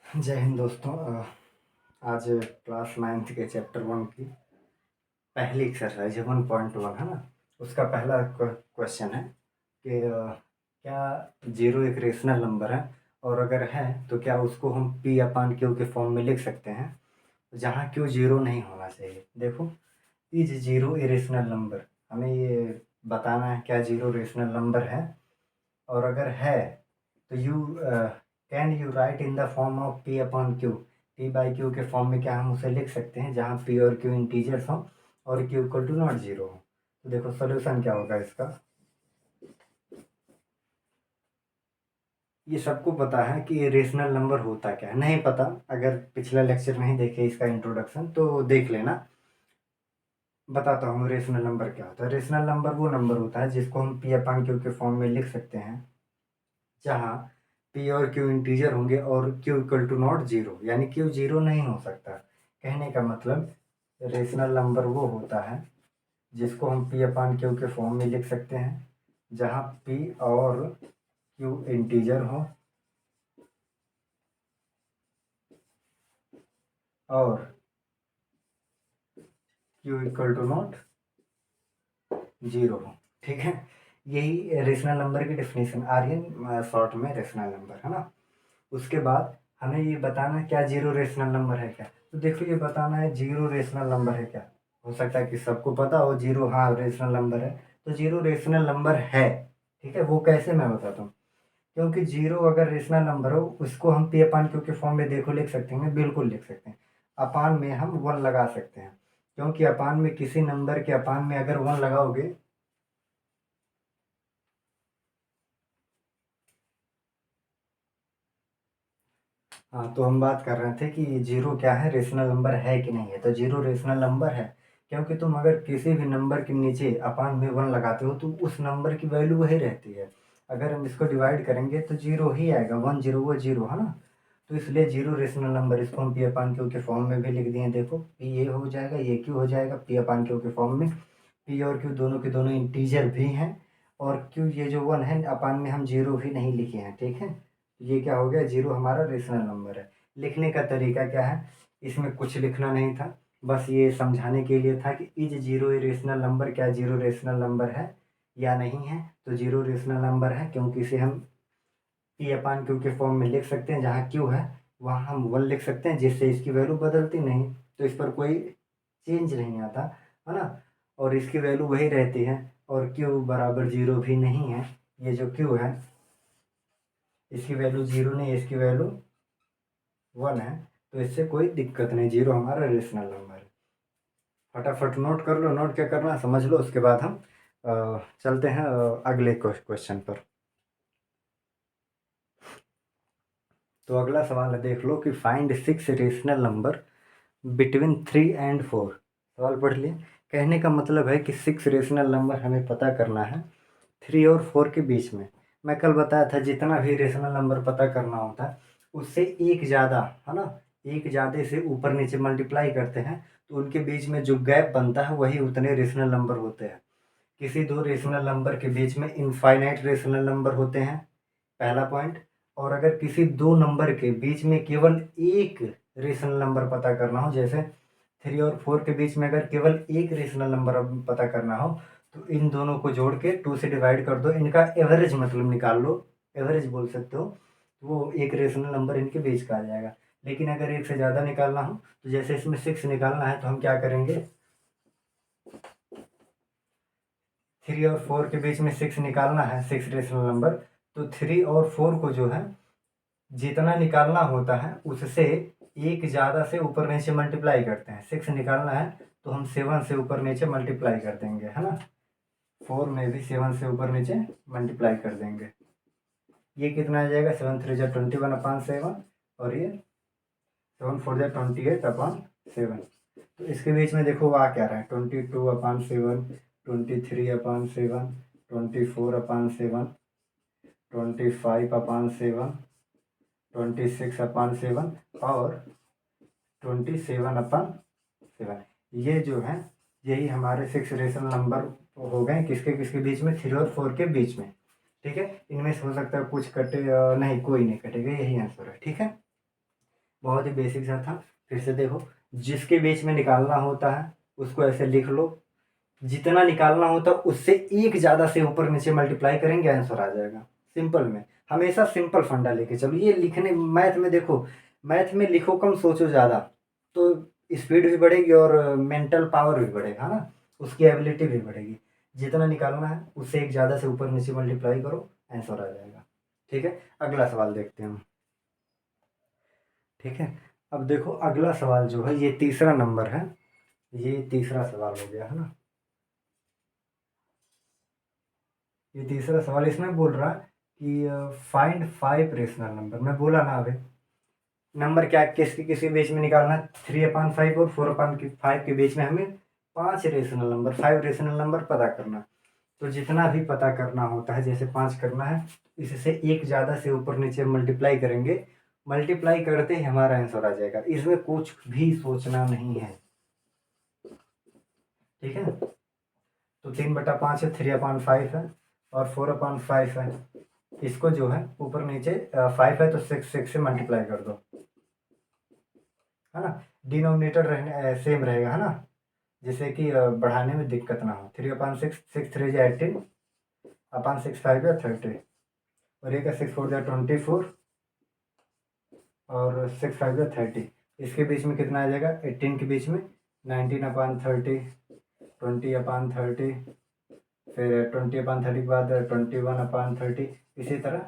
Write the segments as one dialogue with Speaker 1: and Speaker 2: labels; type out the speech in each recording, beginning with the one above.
Speaker 1: जय हिंद दोस्तों। आज क्लास 9th के चैप्टर 1 की पहली एक्सरसाइज है 1.1 है ना। उसका पहला क्वेश्चन है कि क्या जीरो एक रेशनल नंबर है, और अगर है तो क्या उसको हम पी अपान क्यू के फॉर्म में लिख सकते हैं, जहाँ क्यू जीरो नहीं होना चाहिए। देखो, is zero a rational number, हमें ये बताना है क्या जीरो रेशनल नंबर है, और अगर है तो you can you right in the form of P upon Q, P by Q के फॉर्म में क्या हम उसे लिख सकते हैं जहाँ पी और क्यू इंटीजर्स हों और Q equal to not zero हो। तो देखो सोल्यूशन क्या होगा इसका। ये सबको पता है कि ये रेशनल नंबर होता क्या है, नहीं पता अगर पिछला लेक्चर नहीं देखे इसका इंट्रोडक्शन तो देख लेना। बताता हूँ रेशनल नंबर क्या होता है। रेशनल नंबर वो नंबर होता है जिसको हम पी अपॉन क्यू के फॉर्म में लिख सकते हैं जहाँ पी और क्यू इंटीजर होंगे और Q equal to not zero, यानी क्यू जीरो नहीं हो सकता। कहने का मतलब रेशनल नंबर वो होता है जिसको हम पी अपान क्यू के फॉर्म में लिख सकते हैं जहाँ पी और क्यू इंटीजर हो और Q equal to not zero हो। ठीक है, यही रेशनल नंबर की डेफिनेशन आर्यन शॉर्ट में रेशनल नंबर है ना। उसके बाद हमें ये बताना है क्या जीरो रेशनल नंबर है क्या। तो देखो ये बताना है जीरो रेशनल नंबर है क्या। हो सकता है कि सबको पता हो जीरो हाँ रेशनल नंबर है, तो जीरो रेशनल नंबर है। ठीक है, वो कैसे मैं बताता हूँ। क्योंकि जीरो अगर रेशनल नंबर हो उसको हम पी अपान क्यू के फॉर्म में देखो लिख सकते हैं, बिल्कुल लिख सकते हैं। अपान में हम वन लगा सकते हैं, क्योंकि अपान में किसी नंबर के अपान में अगर वन लगाओगे हाँ, तो हम बात कर रहे थे कि जीरो क्या है, रेशनल नंबर है कि नहीं है। तो जीरो रेशनल नंबर है क्योंकि तुम अगर किसी भी नंबर के नीचे अपान में वन लगाते हो तो उस नंबर की वैल्यू वही रहती है। अगर हम इसको डिवाइड करेंगे तो जीरो ही आएगा, वन जीरो वो जीरो है ना। तो इसलिए जीरो रेशनल नंबर, इसको हम पी अपान क्यू के फॉर्म में भी लिख दिए। देखो पी ये हो जाएगा, ये क्यू हो जाएगा पी अपान क्यू के फॉर्म में। पी और क्यू दोनों के दोनों इंटीजर भी हैं, और क्यू ये जो वन है अपान में हम जीरो भी नहीं लिखे हैं। ठीक है, ये क्या हो गया, जीरो हमारा रेशनल नंबर है। लिखने का तरीका क्या है, इसमें कुछ लिखना नहीं था, बस ये समझाने के लिए था कि is zero a rational number, क्या जीरो रेशनल नंबर है या नहीं है। तो जीरो रेशनल नंबर है क्योंकि इसे हम पी अपान क्यू के फॉर्म में लिख सकते हैं, जहाँ क्यू है वहाँ हम वन लिख सकते हैं जिससे इसकी वैल्यू बदलती नहीं, तो इस पर कोई चेंज नहीं आता है ना। और इसकी वैल्यू वही रहती है, और क्यू बराबर जीरो भी नहीं है। ये जो क्यू है इसकी वैल्यू जीरो नहीं है, इसकी वैल्यू वन है, तो इससे कोई दिक्कत नहीं, जीरो हमारा रेशनल नंबर है। फटाफट नोट कर लो, नोट क्या करना है समझ लो, उसके बाद हम चलते हैं अगले क्वेश्चन पर। तो अगला सवाल है, देख लो कि find six rational number between 3 and 4। सवाल पढ़ लिए। कहने का मतलब है कि सिक्स रेशनल नंबर हमें पता करना है 3 और 4 के बीच में। मैं कल बताया था जितना भी रेशनल नंबर पता करना होता है उससे एक ज़्यादा है ना, एक ज़्यादा से ऊपर नीचे मल्टीप्लाई करते हैं तो उनके बीच में जो गैप बनता है वही उतने रेशनल नंबर होते हैं। किसी दो रेशनल नंबर के बीच में इनफाइनाइट रेशनल नंबर होते हैं, पहला पॉइंट। और अगर किसी दो नंबर के बीच में केवल एक रेशनल नंबर पता करना हो, जैसे 3 और 4 के बीच में अगर केवल एक रेशनल नंबर पता करना हो, तो इन दोनों को जोड़ के 2 से डिवाइड कर दो, इनका एवरेज मतलब निकाल लो, एवरेज बोल सकते हो, तो वो एक रेशनल नंबर इनके बीच का आ जाएगा। लेकिन अगर एक से ज़्यादा निकालना हो, तो जैसे इसमें 6 निकालना है तो हम क्या करेंगे, 3 और 4 के बीच में 6 निकालना है, 6 रेशनल नंबर। तो 3 और 4 को जो है जितना निकालना होता है उससे एक ज़्यादा से ऊपर नीचे मल्टीप्लाई करते हैं। 6 निकालना है तो हम 7 से ऊपर नीचे मल्टीप्लाई कर देंगे है ना। 4 में भी 7 से ऊपर नीचे मल्टीप्लाई कर देंगे। ये कितना आ जाएगा, 7 3 जा 21/7, और ये 7 4 जा 28/7। तो इसके बीच में देखो आ क्या रहा है, 22/7, 23/7, 24/7, 25/7, 26/7 और 27/7। ये जो है यही हमारे सिक्स रेशनल नंबर हो गए, किसके किसके बीच में, 3 और 4 के बीच में। ठीक है, इनमें से हो सकता है कुछ कटे, नहीं कोई नहीं कटेगा, यही आंसर है। ठीक है, बहुत ही बेसिक सा था। फिर से देखो, जिसके बीच में निकालना होता है उसको ऐसे लिख लो, जितना निकालना होता है उससे एक ज़्यादा से ऊपर नीचे मल्टीप्लाई करेंगे, आंसर आ जाएगा। सिंपल में हमेशा सिंपल फंडा लेके चलो। ये लिखने मैथ में देखो, मैथ में लिखो कम सोचो ज़्यादा, तो स्पीड भी बढ़ेगी और मेंटल पावर भी बढ़ेगा, है ना, उसकी एबिलिटी भी बढ़ेगी। जितना निकालना है उससे एक ज़्यादा से ऊपर नीचे मल्टीप्लाई करो, आंसर आ जाएगा। ठीक है, अगला सवाल देखते हैं हम। ठीक है, अब देखो अगला सवाल जो है ये तीसरा नंबर है, ये तीसरा सवाल हो गया, है ना। ये तीसरा सवाल इसमें बोल रहा है कि फाइंड 5 रेशनल नंबर। मैं बोला ना अभी, नंबर क्या किसके किसी बीच में निकालना है, 3/5 और 4/5 के बीच में हमें 5 रेशनल नंबर, 5 रेशनल नंबर पता करना। तो जितना भी पता करना होता है, जैसे 5 करना है, इससे एक ज़्यादा से ऊपर नीचे मल्टीप्लाई करेंगे, मल्टीप्लाई करते ही हमारा आंसर आ जाएगा, इसमें कुछ भी सोचना नहीं है। ठीक है, तो 3/5 है, 3/5 है और 4/5 है। इसको जो है ऊपर नीचे 5 है तो 6 से मल्टीप्लाई कर दो, है ना। डिनोमिनेटर रहने सेम रहेगा, है ना, जिससे कि बढ़ाने में दिक्कत ना हो। 3/6, 6×3 = 18, अपन 6×5 = 30, और एक 6×4 = 24 और 6×5 = 30। इसके बीच में कितना आ जाएगा, 18 के बीच में 19/30, 20/30, फिर 20/30 के बाद 21/30, इसी तरह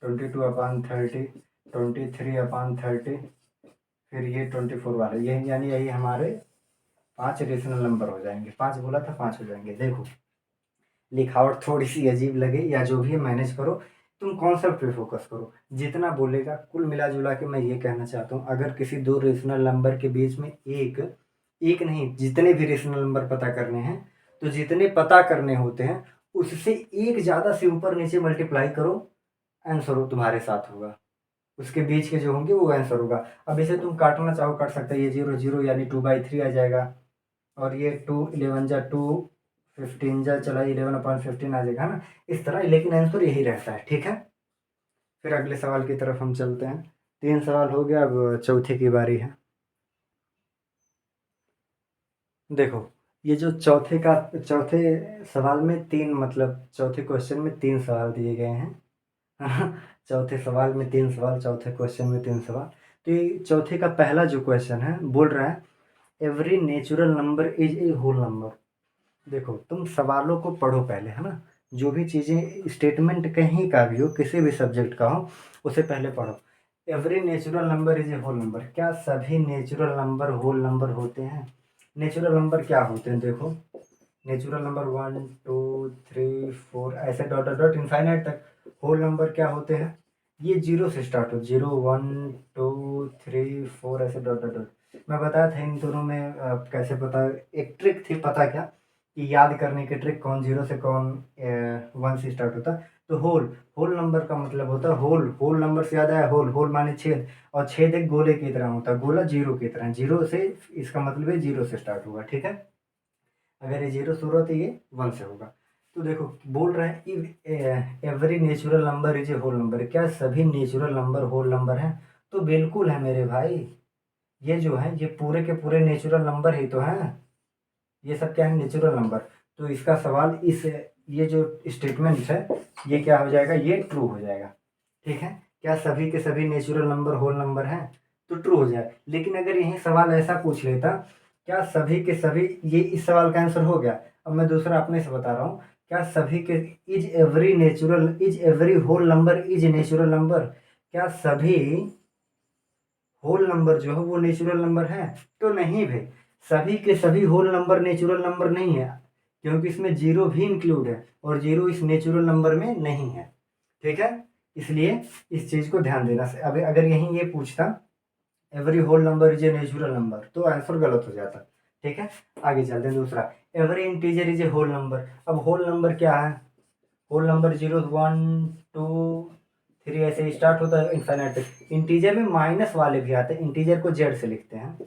Speaker 1: 22/30, 23/30, फिर ये 24 वाले, ये यानी यही हमारे 5 रेशनल नंबर हो जाएंगे। 5 बोला था, 5 हो जाएंगे। देखो लिखावट थोड़ी सी अजीब लगे या जो भी है मैनेज करो, तुम कॉन्सेप्ट पे फोकस करो, जितना बोलेगा। कुल मिला जुला के मैं ये कहना चाहता हूँ, अगर किसी दो रेशनल नंबर के बीच में एक एक नहीं जितने भी रेशनल नंबर पता करने हैं, तो जितने पता करने होते हैं उससे एक ज़्यादा से ऊपर नीचे मल्टीप्लाई करो, आंसर हो तुम्हारे साथ होगा। उसके बीच के जो होंगे वो आंसर होगा। अब इसे तुम काटना चाहो काट सकते हो, ये 0 0 यानी 2/3 आ जाएगा, और ये 2 11 जा 2, 15 जा चला 11/15 आ जाएगा, है ना, इस तरह। लेकिन आंसर यही रहता है। ठीक है, फिर अगले सवाल की तरफ हम चलते हैं। 3 सवाल हो गया, अब चौथे की बारी है। देखो ये जो चौथे सवाल में 3, मतलब चौथे क्वेश्चन में 3 सवाल दिए गए हैं। चौथे सवाल में 3 सवाल, चौथे क्वेश्चन में 3 सवाल। तो ये चौथे का पहला जो क्वेश्चन है बोल रहा है every natural number is a whole number. देखो तुम सवालों को पढ़ो पहले, है ना, जो भी चीज़ें स्टेटमेंट कहीं का भी हो, किसी भी सब्जेक्ट का हो, उसे पहले पढ़ो। Every natural number is a whole number, क्या सभी नेचुरल नंबर होल नंबर होते हैं? नेचुरल नंबर क्या होते हैं, देखो नेचुरल नंबर 1 2 3 4 ऐसे डॉट डॉट डॉट इनफाइनाइट तक। होल नंबर क्या होते हैं, ये 0 से स्टार्ट हो, 0 1 2 3 4 ऐसे डॉट डॉट डॉट। मैं बताया था इन दोनों में कैसे पता, एक ट्रिक थी, पता क्या, कि याद करने की ट्रिक, कौन 0 से कौन 1 से स्टार्ट होता है। तो होल होल नंबर का मतलब होता है होल, होल नंबर से याद आया, होल होल माने छेद, और छेद एक गोले की तरह होता है, गोला 0 की तरह, 0 से, इसका मतलब है 0 से स्टार्ट होगा। ठीक है, अगर ये 0 शुरू होता है ये 1 से होगा। तो देखो बोल रहा है every natural number is a whole number, क्या सभी नेचुरल नंबर होल नंबर हैं? तो बिल्कुल है मेरे भाई, ये जो है ये पूरे के पूरे नेचुरल नंबर ही तो हैं, ये सब क्या है, नेचुरल नंबर। तो इसका सवाल इस, ये जो स्टेटमेंट है ये क्या हो जाएगा, ये ट्रू हो जाएगा। ठीक है, क्या सभी के सभी नेचुरल नंबर होल नंबर हैं? तो ट्रू हो जाए। लेकिन अगर यही सवाल ऐसा पूछ लेता, क्या सभी के सभी, ये इस सवाल का आंसर हो गया। अब मैं दूसरा अपने से बता रहा हूँ, क्या सभी के, is every whole number is natural number, क्या सभी होल नंबर जो है वो नेचुरल नंबर है? तो नहीं भाई, सभी के सभी होल नंबर नेचुरल नंबर नहीं है, क्योंकि इसमें 0 भी इंक्लूड है, और 0 इस नेचुरल नंबर में नहीं है। ठीक है, इसलिए इस चीज़ को ध्यान देना। अब अगर यहीं ये पूछता every whole number is a natural number, तो आंसर गलत हो जाता। ठीक है, आगे चलते हैं। दूसरा, every integer is a whole number. अब होल नंबर क्या है, होल नंबर 0 1 2 3 ऐसे स्टार्ट होता है इनफाइनाइट तक। इंटीजर में माइनस वाले भी आते हैं, इंटीजर को जेड से लिखते हैं।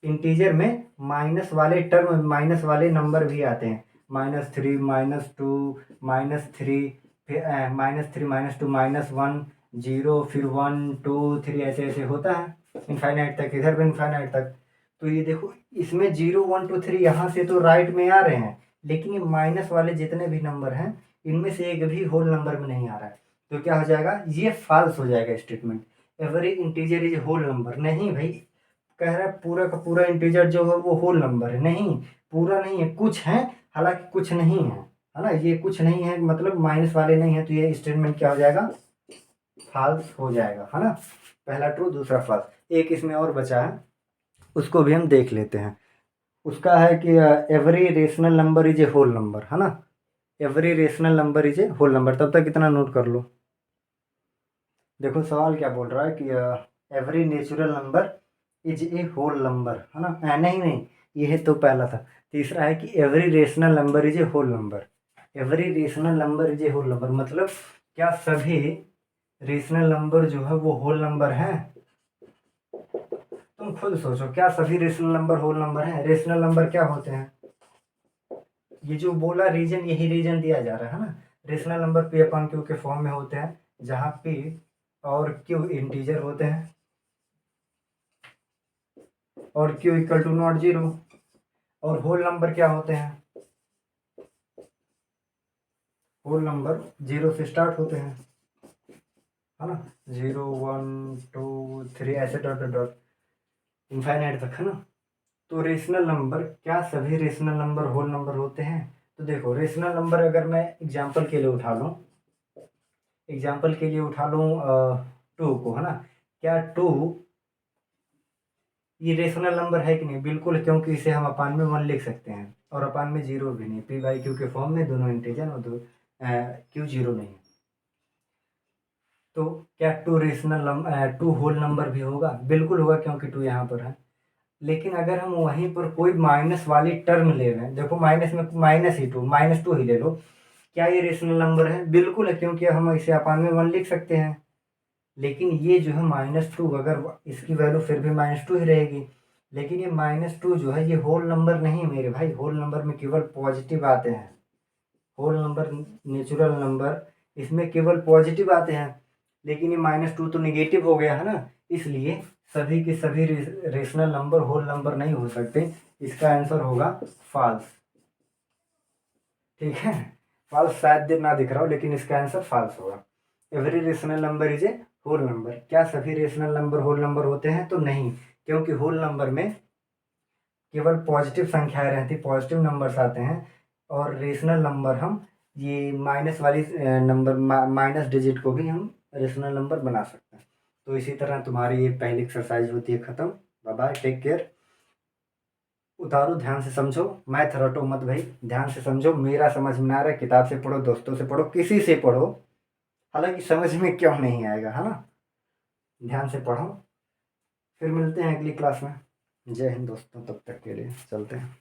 Speaker 1: इंटीजर में माइनस वाले टर्म, माइनस वाले नंबर भी आते हैं, -3 -2 -3, फिर -3 -2 -1, 0 फिर 1 2 3 ऐसे ऐसे होता है इनफाइनाइट तक, इधर भी इनफाइनाइट तक। तो ये देखो इसमें 0 1 2 3 यहाँ से तो राइट में आ रहे हैं, लेकिन ये माइनस वाले जितने भी नंबर हैं इनमें से एक भी होल नंबर में नहीं आ रहा है। तो क्या हो जाएगा, ये फॉल्स हो जाएगा statement. Every integer is whole number, नहीं भाई, कह रहा है पूरा का पूरा इंटीजर जो है वो होल नंबर है, नहीं पूरा नहीं है, कुछ है, हालांकि कुछ नहीं है ना, ये कुछ नहीं है मतलब माइनस वाले नहीं है, तो ये स्टेटमेंट क्या हो जाएगा, फॉल्स हो जाएगा, है ना। पहला ट्रू दूसरा फॉल्स। एक इसमें और बचा है, उसको भी हम देख लेते हैं। उसका है कि every rational number is a whole number, है ना। Every rational number is a whole number, तब तक इतना नोट कर लो। देखो सवाल क्या बोल रहा है कि every natural number is a whole number, है ना। नहीं नहीं, ये है तो पहला था। तीसरा है कि every rational number is a whole number. Every rational number is a whole number मतलब क्या सभी रेशनल नंबर जो है वो होल नंबर हैं। तुम खुद सोचो, क्या सभी रेशनल नंबर होल नंबर हैं? रेशनल नंबर क्या होते हैं? ये जो बोला रीजन, यही रीजन दिया जा रहा है ना। Rational number P upon Q के फॉर्म में होते हैं, जहाँ पी और क्यू इंटीजर होते हैं और Q equal to not zero. और होल नंबर क्या होते हैं? होल नंबर जीरो से स्टार्ट होते हैं, है ना। 0 1 2 3 ऐसे डॉट डॉट डॉट इनफाइनाइट तक, है ना। तो रेशनल नंबर, क्या सभी रेशनल नंबर होल नंबर होते हैं? तो देखो रेशनल नंबर अगर मैं एग्जांपल के लिए उठा लूँ, एग्जाम्पल के लिए उठा लूँ 2 को, है ना। क्या 2 ये रेशनल नंबर है कि नहीं? बिल्कुल, क्योंकि इसे हम अपान में 1 लिख सकते हैं और अपान में 0 भी नहीं, पी बाई क्यू के फॉर्म में दोनों इंटीजर और क्यू 0 नहीं है। तो क्या 2 रेशनल 2 होल नंबर भी होगा? बिल्कुल होगा, क्योंकि 2 यहाँ पर है। लेकिन अगर हम वहीं पर कोई माइनस वाली टर्म ले रहे हैं, देखो माइनस में -2 ही ले लो, क्या ये रेशनल नंबर है? बिल्कुल है, क्योंकि हम इसे अपान में 1 लिख सकते हैं। लेकिन ये जो है -2, अगर इसकी वैल्यू फिर भी -2 ही रहेगी। लेकिन ये -2 जो है ये होल नंबर नहीं है मेरे भाई, होल नंबर में केवल पॉजिटिव आते हैं। होल नंबर, नेचुरल नंबर, इसमें केवल पॉजिटिव आते हैं। लेकिन ये -2 तो निगेटिव हो गया है ना, इसलिए सभी के सभी रेशनल नंबर होल नंबर नहीं हो सकते। इसका आंसर होगा फॉल्स। ठीक है, फॉल्स शायद ना दिख रहा हो, लेकिन इसका आंसर फॉल्स होगा। Every rational number is a whole number, क्या सभी रेशनल नंबर होल नंबर होते हैं? तो नहीं, क्योंकि होल नंबर में केवल पॉजिटिव संख्याएं रहती, पॉजिटिव नंबर्स आते हैं। और रेशनल नंबर हम ये माइनस वाली नंबर, माइनस डिजिट को भी हम रेशनल नंबर बना सकते हैं। तो इसी तरह तुम्हारी ये पहली एक्सरसाइज होती है ख़त्म। Bye bye, take care. उतारो, ध्यान से समझो, मैथ रटो मत भाई, ध्यान से समझो। मेरा समझ में आ रहा है, किताब से पढ़ो, दोस्तों से पढ़ो, किसी से पढ़ो, हालांकि समझ में क्यों नहीं आएगा, है ना। ध्यान से पढ़ो। फिर मिलते हैं अगली क्लास में। जय हिंद दोस्तों, तब तक के लिए चलते हैं।